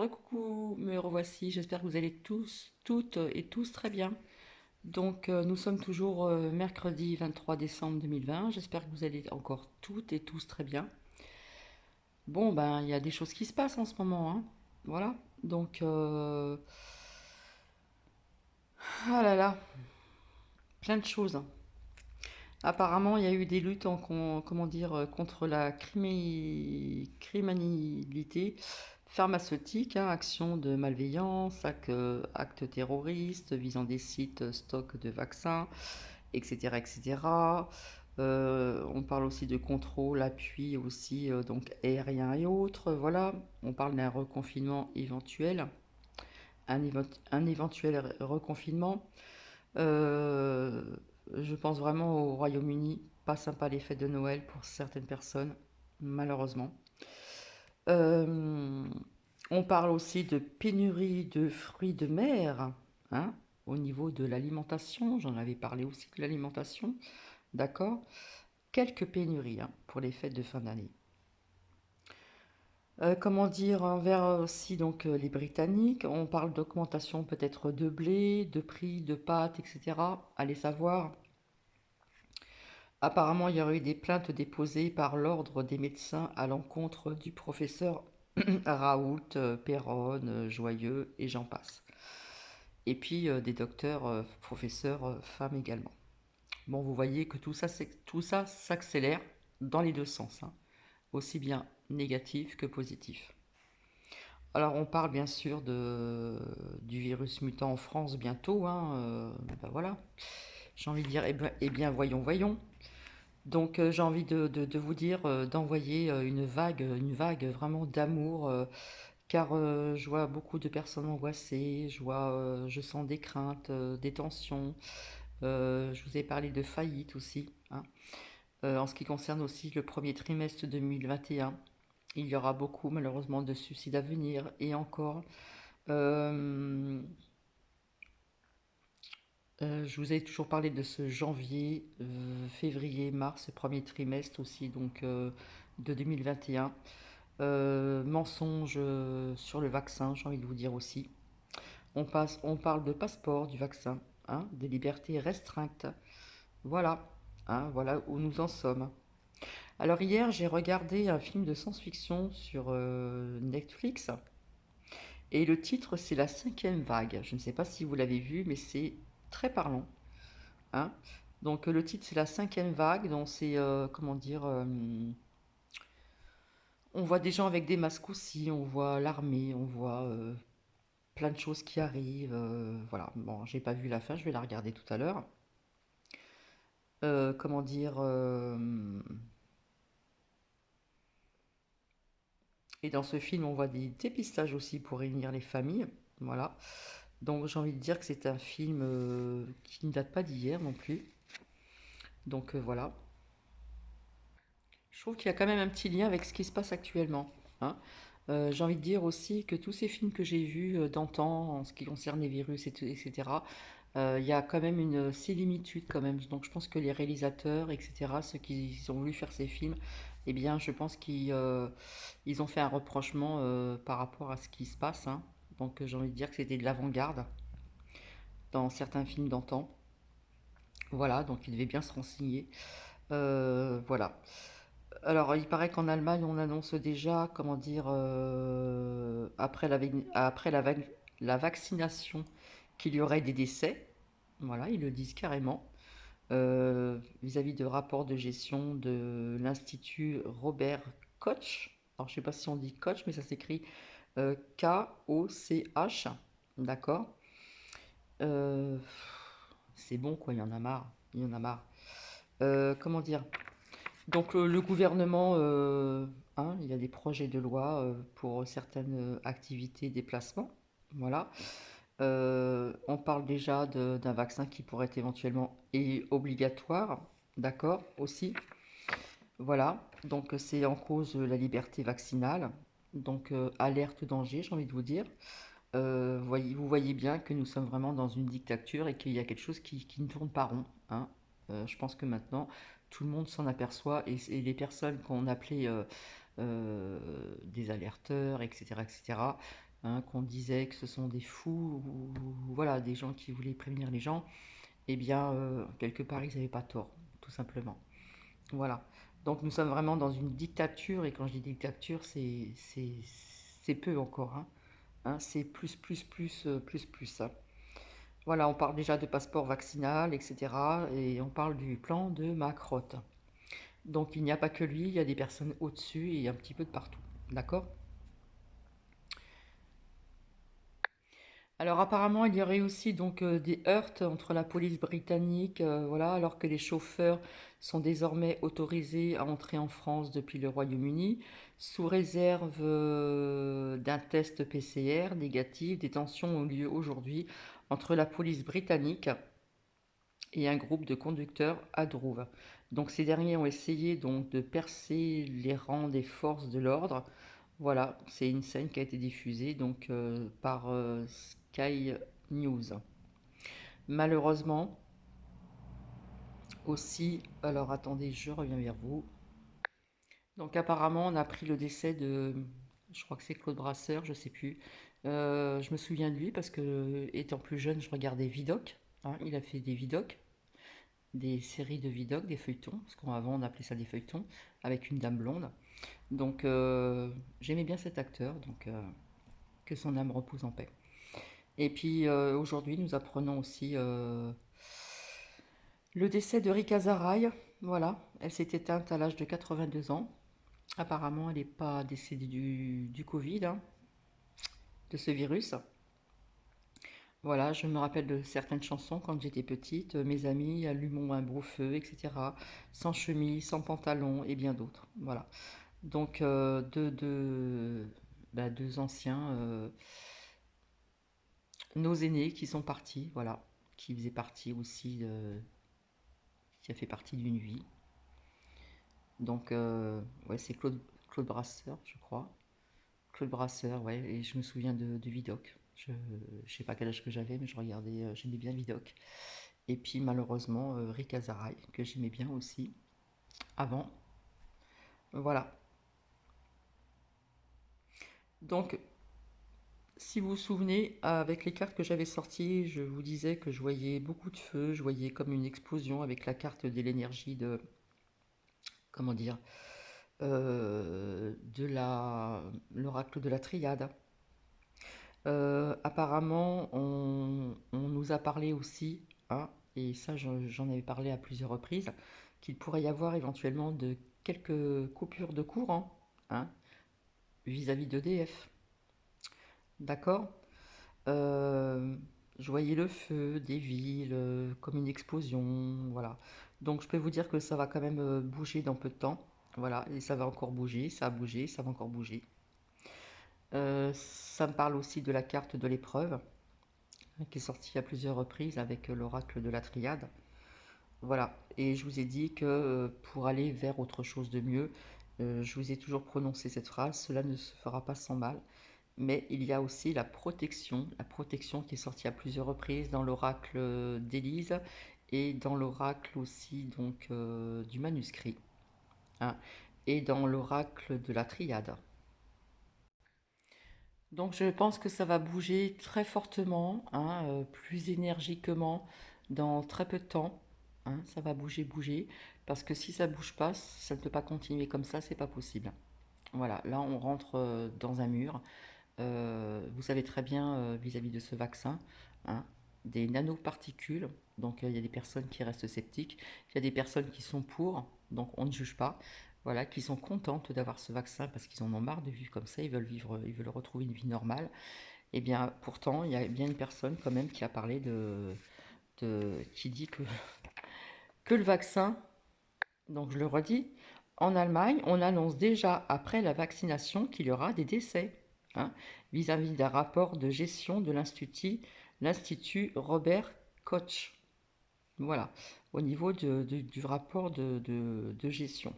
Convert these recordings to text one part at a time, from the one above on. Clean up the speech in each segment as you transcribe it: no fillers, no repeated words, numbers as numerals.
Recoucou, me revoici. J'espère que vous allez tous, toutes et tous très bien. Donc, nous sommes toujours mercredi 23 décembre 2020. J'espère que vous allez encore toutes et tous très bien. Bon, ben, il y a des choses qui se passent en ce moment, hein. Voilà. Donc, ah là là, plein de choses. Apparemment, il y a eu des luttes comment dire, contre la criminalité pharmaceutique, hein, actions de malveillance, actes terroristes visant des sites stock de vaccins, etc., etc. On parle aussi de contrôle, appui aussi, donc aérien et autres. Voilà, on parle d'un reconfinement éventuel, un éventuel reconfinement. Euh, je pense vraiment au Royaume-Uni. Pas sympa les fêtes de Noël pour certaines personnes, malheureusement. Euh, on parle aussi de pénurie de fruits de mer, hein, au niveau de l'alimentation. J'en avais parlé aussi de l'alimentation, d'accord. Quelques pénuries, hein, pour les fêtes de fin d'année. Comment dire, envers aussi donc les Britanniques, on parle d'augmentation peut-être de blé, de prix de pâtes, etc. Allez savoir. Apparemment, il y aurait eu des plaintes déposées par l'ordre des médecins à l'encontre du professeur Raoult, Perron, Joyeux et j'en passe. Et puis des docteurs, professeurs, femmes également. Bon, vous voyez que tout ça s'accélère dans les deux sens, hein, aussi bien négatif que positif. Alors on parle bien sûr du virus mutant en France bientôt, hein, ben voilà. J'ai envie de dire, eh bien voyons, voyons. Donc j'ai envie de vous dire d'envoyer une vague vraiment d'amour, car je vois beaucoup de personnes angoissées, je sens des craintes, des tensions. Je vous ai parlé de faillite aussi, hein. En ce qui concerne aussi le premier trimestre 2021, il y aura beaucoup malheureusement de suicides à venir et encore. Euh, je vous ai toujours parlé de ce janvier, février, mars, premier trimestre aussi, donc de 2021. Mensonge sur le vaccin, j'ai envie de vous dire aussi. On parle de passeport du vaccin, hein, des libertés restreintes. Voilà, hein, voilà où nous en sommes. Alors hier, j'ai regardé un film de science-fiction sur Netflix et le titre c'est La cinquième vague. Je ne sais pas si vous l'avez vu, mais c'est très parlant, hein. Donc le titre c'est La cinquième vague, donc c'est comment dire, on voit des gens avec des masques aussi, on voit l'armée, on voit plein de choses qui arrivent. Voilà, bon, j'ai pas vu la fin, je vais la regarder tout à l'heure. Comment dire, et dans ce film, on voit des dépistages aussi pour réunir les familles. Voilà. Donc j'ai envie de dire que c'est un film qui ne date pas d'hier non plus. Donc voilà. Je trouve qu'il y a quand même un petit lien avec ce qui se passe actuellement, hein. J'ai envie de dire aussi que tous ces films que j'ai vus d'antan en ce qui concerne les virus, etc., il y a quand même une similitude quand même. Donc je pense que les réalisateurs, etc., ceux qui ont voulu faire ces films, eh bien je pense qu'ils ont fait un reprochement par rapport à ce qui se passe, hein. Donc j'ai envie de dire que c'était de l'avant-garde dans certains films d'antan. Voilà, donc ils devaient bien se renseigner. Voilà. Alors, il paraît qu'en Allemagne, on annonce déjà, comment dire, après la vaccination, qu'il y aurait des décès. Voilà, ils le disent carrément. Vis-à-vis de rapports de gestion de l'Institut Robert Koch. Alors, je ne sais pas si on dit Koch, mais ça s'écrit Koch. D'accord. Euh, c'est bon, quoi, il y en a marre. Il y en a marre. Comment dire? Donc le gouvernement, hein, il y a des projets de loi pour certaines activités, déplacements. Voilà. On parle déjà d'un vaccin qui pourrait être éventuellement et obligatoire, d'accord, aussi. Voilà. Donc c'est en cause la liberté vaccinale. Donc alerte danger, j'ai envie de vous dire. Vous voyez bien que nous sommes vraiment dans une dictature et qu'il y a quelque chose qui ne tourne pas rond, hein. Je pense que maintenant, tout le monde s'en aperçoit et les personnes qu'on appelait des alerteurs, etc., etc., hein, qu'on disait que ce sont des fous, ou voilà, des gens qui voulaient prévenir les gens, eh bien, quelque part, ils n'avaient pas tort, tout simplement. Voilà. Donc nous sommes vraiment dans une dictature, et quand je dis dictature, c'est peu encore, hein. Hein, c'est plus, hein. Voilà, on parle déjà de passeport vaccinal, etc. Et on parle du plan de Macron. Donc il n'y a pas que lui, il y a des personnes au-dessus et un petit peu de partout. D'accord? Alors apparemment, il y aurait aussi donc des heurts entre la police britannique, voilà, alors que les chauffeurs sont désormais autorisés à entrer en France depuis le Royaume-Uni, sous réserve d'un test PCR négatif. Des tensions ont lieu aujourd'hui entre la police britannique et un groupe de conducteurs à Douve. Donc ces derniers ont essayé donc de percer les rangs des forces de l'ordre. Voilà, c'est une scène qui a été diffusée donc par Sky News. Malheureusement aussi, alors attendez, je reviens vers vous. Donc apparemment, on a appris le décès de, je crois que c'est Claude Brasseur, je sais plus. Je me souviens de lui parce que étant plus jeune, je regardais Vidocq, hein, il a fait des Vidocq, des séries de Vidocq, des feuilletons, parce qu'avant on appelait ça des feuilletons, avec une dame blonde. Donc j'aimais bien cet acteur, donc que son âme repose en paix. Et puis aujourd'hui nous apprenons aussi le décès de Rika Zaraï. Voilà, elle s'est éteinte à l'âge de 82 ans. Apparemment elle n'est pas décédée du Covid, hein, de ce virus. Voilà, je me rappelle de certaines chansons quand j'étais petite, mes amis allumons un beau feu, etc. Sans chemise, sans pantalon et bien d'autres. Voilà. Donc deux anciens, nos aînés qui sont partis, voilà, qui faisaient partie aussi, qui a fait partie d'une vie. Donc ouais, c'est Claude Brasseur, je crois. Claude Brasseur, ouais, et je me souviens de Vidocq. Je sais pas quel âge que j'avais, mais je regardais, j'aimais bien Vidocq. Et puis malheureusement, Rick Azaray, que j'aimais bien aussi, avant. Voilà. Donc, si vous vous souvenez, avec les cartes que j'avais sorties, je vous disais que je voyais beaucoup de feu, je voyais comme une explosion avec la carte de l'énergie de, comment dire, de l'oracle de la triade. Apparemment, on nous a parlé aussi, hein, et ça j'en avais parlé à plusieurs reprises, qu'il pourrait y avoir éventuellement de quelques coupures de courant, hein, vis-à-vis d'EDF. D'accord? Euh, je voyais le feu des villes, comme une explosion, voilà. Donc je peux vous dire que ça va quand même bouger dans peu de temps. Voilà, et ça va encore bouger, ça a bougé, ça va encore bouger. Ça me parle aussi de la carte de l'épreuve, hein, qui est sortie à plusieurs reprises avec l'oracle de la triade. Voilà, et je vous ai dit que pour aller vers autre chose de mieux, je vous ai toujours prononcé cette phrase, cela ne se fera pas sans mal. Mais il y a aussi la protection qui est sortie à plusieurs reprises dans l'oracle d'Élise et dans l'oracle aussi donc du manuscrit, hein, et dans l'oracle de la triade. Donc je pense que ça va bouger très fortement, hein, plus énergiquement dans très peu de temps, hein, ça va bouger, parce que si ça bouge pas, ça ne peut pas continuer comme ça, c'est pas possible. Voilà, là on rentre dans un mur. Vous savez très bien vis-à-vis de ce vaccin, hein, des nanoparticules. Donc il y a des personnes qui restent sceptiques, il y a des personnes qui sont pour, donc on ne juge pas. Voilà, qui sont contentes d'avoir ce vaccin parce qu'ils en ont marre de vivre comme ça, ils veulent vivre, ils veulent retrouver une vie normale. Et bien pourtant, il y a bien une personne quand même qui a parlé qui dit que le vaccin, donc je le redis, en Allemagne, on annonce déjà après la vaccination qu'il y aura des décès, hein, vis-à-vis d'un rapport de gestion de l'Institut Robert Koch. Voilà, au niveau du rapport de gestion.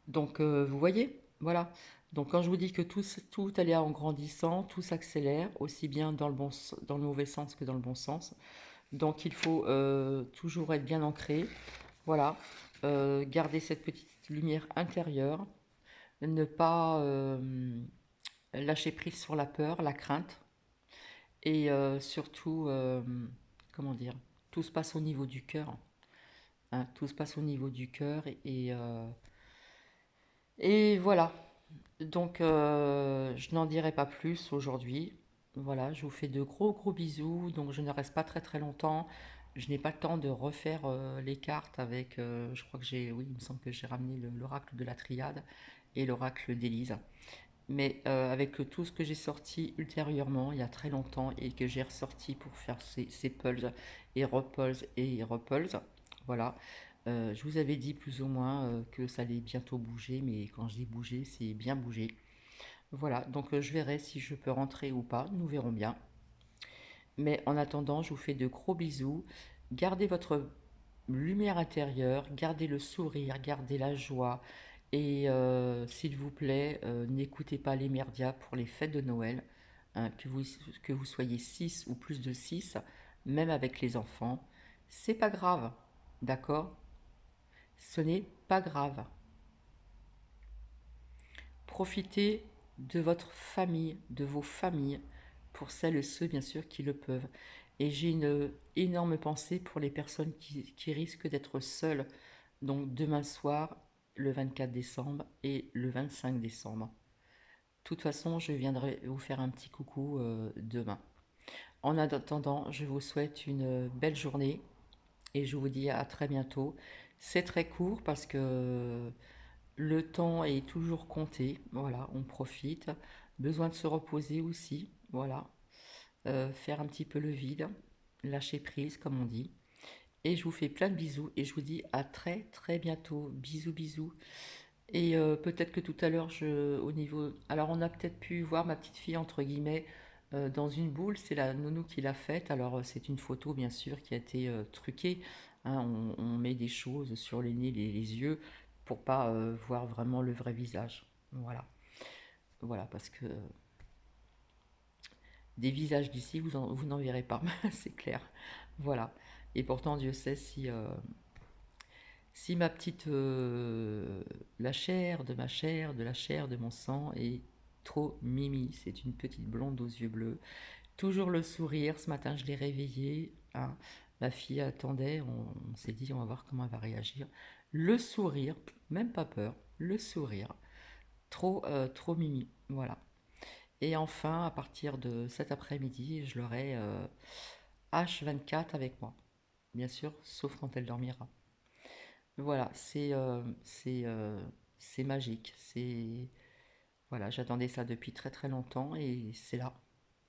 Donc vous voyez, voilà. Donc quand je vous dis que tout allait en grandissant, tout s'accélère, aussi bien dans dans le mauvais sens que dans le bon sens. Donc il faut toujours être bien ancré, voilà, garder cette petite lumière intérieure, ne pas lâcher prise sur la peur, la crainte, et surtout, comment dire, tout se passe au niveau du cœur, hein, tout se passe au niveau du cœur, et voilà. Donc, je n'en dirai pas plus aujourd'hui. Voilà, je vous fais de gros gros bisous. Donc, je ne reste pas très très longtemps. Je n'ai pas le temps de refaire les cartes avec. Je crois que j'ai, oui, il me semble que j'ai ramené l'oracle de la Triade et l'oracle d'Élise. Mais avec tout ce que j'ai sorti ultérieurement, il y a très longtemps, et que j'ai ressorti pour faire ces pulls et repulls et repulls, voilà. Je vous avais dit plus ou moins que ça allait bientôt bouger, mais quand je dis bouger, c'est bien bouger. Voilà, donc je verrai si je peux rentrer ou pas, nous verrons bien. Mais en attendant, je vous fais de gros bisous. Gardez votre lumière intérieure, gardez le sourire, gardez la joie. Et s'il vous plaît, n'écoutez pas les merdias pour les fêtes de Noël, hein, que vous soyez 6 ou plus de 6, même avec les enfants. C'est pas grave, d'accord? Ce n'est pas grave. Profitez de votre famille, de vos familles, pour celles et ceux bien sûr qui le peuvent. Et j'ai une énorme pensée pour les personnes qui risquent d'être seules, donc demain soir, le 24 décembre et le 25 décembre. De toute façon, je viendrai vous faire un petit coucou demain. En attendant, je vous souhaite une belle journée et je vous dis à très bientôt. C'est très court parce que le temps est toujours compté, voilà, on profite. Besoin de se reposer aussi, voilà. Faire un petit peu le vide, lâcher prise, comme on dit. Et je vous fais plein de bisous et je vous dis à très très bientôt. Bisous, bisous. Et peut-être que tout à l'heure, au niveau... Alors on a peut-être pu voir ma petite fille, entre guillemets, dans une boule. C'est la nounou qui l'a faite. Alors c'est une photo, bien sûr, qui a été truquée, hein. On met des choses sur les nez, les yeux, pour pas voir vraiment le vrai visage. Voilà. Voilà, parce que des visages d'ici, vous n'en verrez pas, c'est clair. Voilà. Et pourtant, Dieu sait si ma petite, la chair de ma chair, de la chair de mon sang est trop mimi. C'est une petite blonde aux yeux bleus. Toujours le sourire. Ce matin, je l'ai réveillée, hein. Ma fille attendait. On s'est dit, on va voir comment elle va réagir. Le sourire, même pas peur. Le sourire. Trop mimi. Voilà. Et enfin, à partir de cet après-midi, je l'aurai H24 avec moi. Bien sûr, sauf quand elle dormira. Voilà, c'est magique. Voilà, j'attendais ça depuis très très longtemps et c'est là.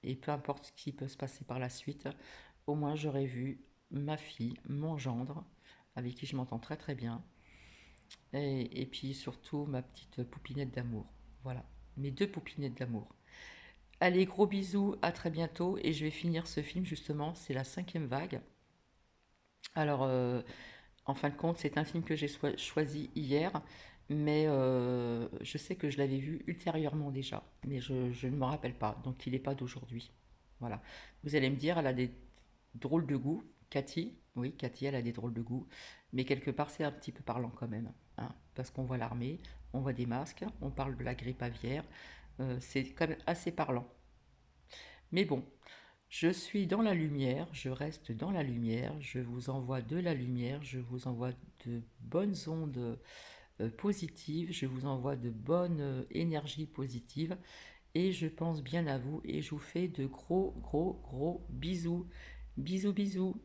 Et peu importe ce qui peut se passer par la suite, au moins j'aurai vu ma fille, mon gendre, avec qui je m'entends très très bien, et puis surtout ma petite poupinette d'amour. Voilà, mes deux poupinettes d'amour. Allez, gros bisous, à très bientôt, et je vais finir ce film justement, c'est la cinquième vague. Alors, en fin de compte, c'est un film que j'ai choisi hier, mais je sais que je l'avais vu ultérieurement déjà, mais je ne me rappelle pas, donc il n'est pas d'aujourd'hui. Voilà. Vous allez me dire, elle a des drôles de goût, Cathy. Oui, Cathy, elle a des drôles de goût, mais quelque part, c'est un petit peu parlant quand même, hein, parce qu'on voit l'armée, on voit des masques, on parle de la grippe aviaire, c'est quand même assez parlant. Mais bon, je suis dans la lumière, je reste dans la lumière, je vous envoie de la lumière, je vous envoie de bonnes ondes positives, je vous envoie de bonnes énergies positives et je pense bien à vous et je vous fais de gros gros gros bisous. Bisous bisous.